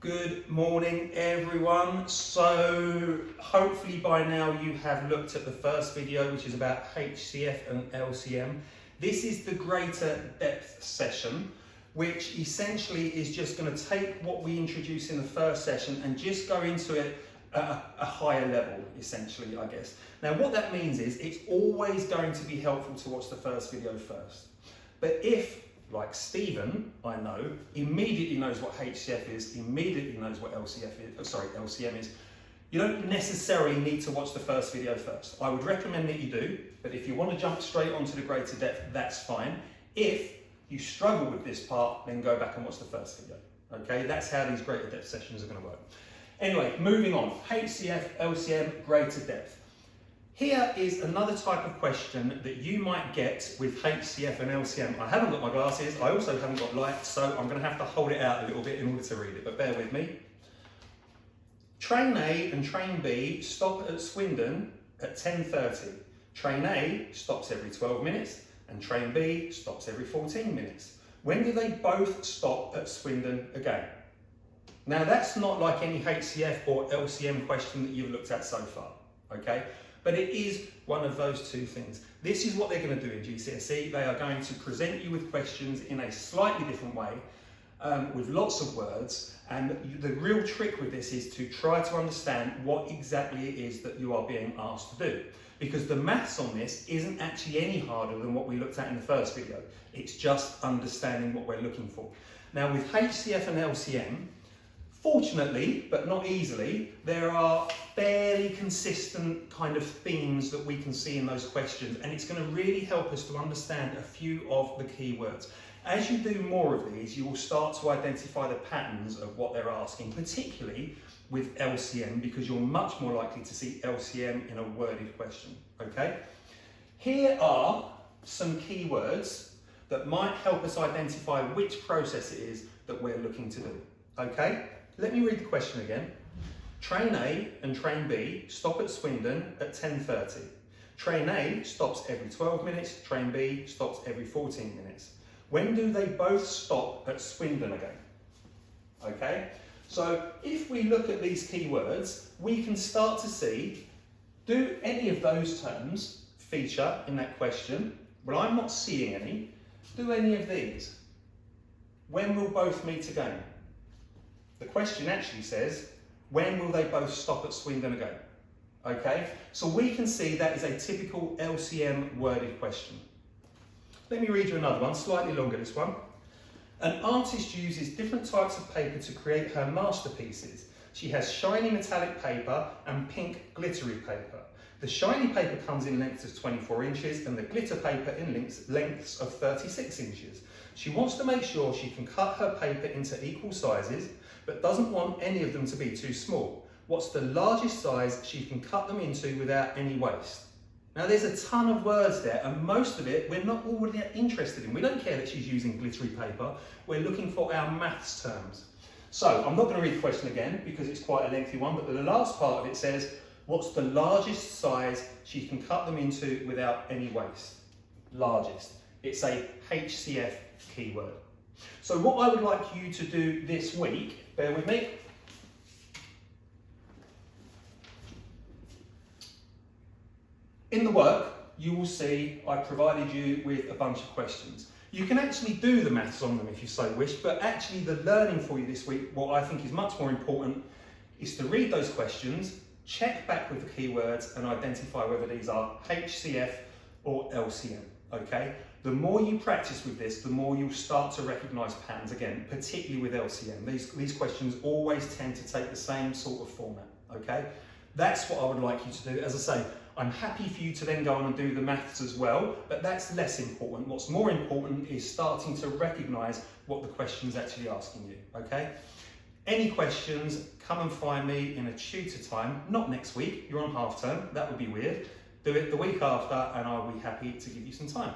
Good morning, everyone. So hopefully by now you have looked at the first video, which is about HCF and LCM. This is the greater depth session, which essentially is just going to take what we introduced in the first session and just go into it at a higher level, essentially, I guess. Now, what that means is it's always going to be helpful to watch the first video first. But if, like Stephen, I know, immediately knows what HCF is, immediately knows what LCM is, you don't necessarily need to watch the first video first. I would recommend that you do, but if you want to jump straight onto the greater depth, that's fine. If you struggle with this part, then go back and watch the first video. Okay, that's how these greater depth sessions are going to work. Anyway, moving on, HCF, LCM, greater depth. Here is another type of question that you might get with HCF and LCM. I haven't got my glasses, I also haven't got light, so I'm going to have to hold it out a little bit in order to read it, but bear with me. Train A and Train B stop at Swindon at 10:30. Train A stops every 12 minutes and Train B stops every 14 minutes. When do they both stop at Swindon again? Now that's not like any HCF or LCM question that you've looked at so far, okay? But it is one of those two things. This is what they're going to do in GCSE. They are going to present you with questions in a slightly different way, with lots of words. And the real trick with this is to try to understand what exactly it is that you are being asked to do. Because the maths on this isn't actually any harder than what we looked at in the first video. It's just understanding what we're looking for. Now with HCF and LCM, fortunately, but not easily, there are fairly consistent kind of themes that we can see in those questions, and it's going to really help us to understand a few of the key words. As you do more of these, you will start to identify the patterns of what they're asking, particularly with LCM, because you're much more likely to see LCM in a worded question, okay? Here are some key words that might help us identify which process it is that we're looking to do, okay? Let me read the question again. Train A and Train B stop at Swindon at 10:30. Train A stops every 12 minutes, Train B stops every 14 minutes. When do they both stop at Swindon again? Okay, so if we look at these key words, we can start to see, do any of those terms feature in that question? Well, I'm not seeing any. Do any of these? When will both meet again? The question actually says, when will they both stop at Swindon again? Okay, so we can see that is a typical LCM worded question. Let me read you another one, slightly longer this one. An artist uses different types of paper to create her masterpieces. She has shiny metallic paper and pink glittery paper. The shiny paper comes in lengths of 24 inches and the glitter paper in lengths of 36 inches. She wants to make sure she can cut her paper into equal sizes, but doesn't want any of them to be too small. What's the largest size she can cut them into without any waste? Now there's a ton of words there, and most of it we're not all that interested in. We don't care that she's using glittery paper, we're looking for our maths terms. So I'm not going to read the question again because it's quite a lengthy one, but the last part of it says, what's the largest size she can cut them into without any waste? Largest. It's a HCF keyword. So what I would like you to do this week, bear with me. In the work, you will see I provided you with a bunch of questions. You can actually do the maths on them if you so wish, but actually the learning for you this week, what I think is much more important, is to read those questions, check back with the keywords and identify whether these are HCF or LCM, okay? The more you practice with this, the more you'll start to recognise patterns again, particularly with LCM. These questions always tend to take the same sort of format, okay? That's what I would like you to do. As I say, I'm happy for you to then go on and do the maths as well, but that's less important. What's more important is starting to recognise what the question's actually asking you, okay? Any questions, come and find me in a tutor time, not next week, you're on half term, that would be weird. Do it the week after and I'll be happy to give you some time.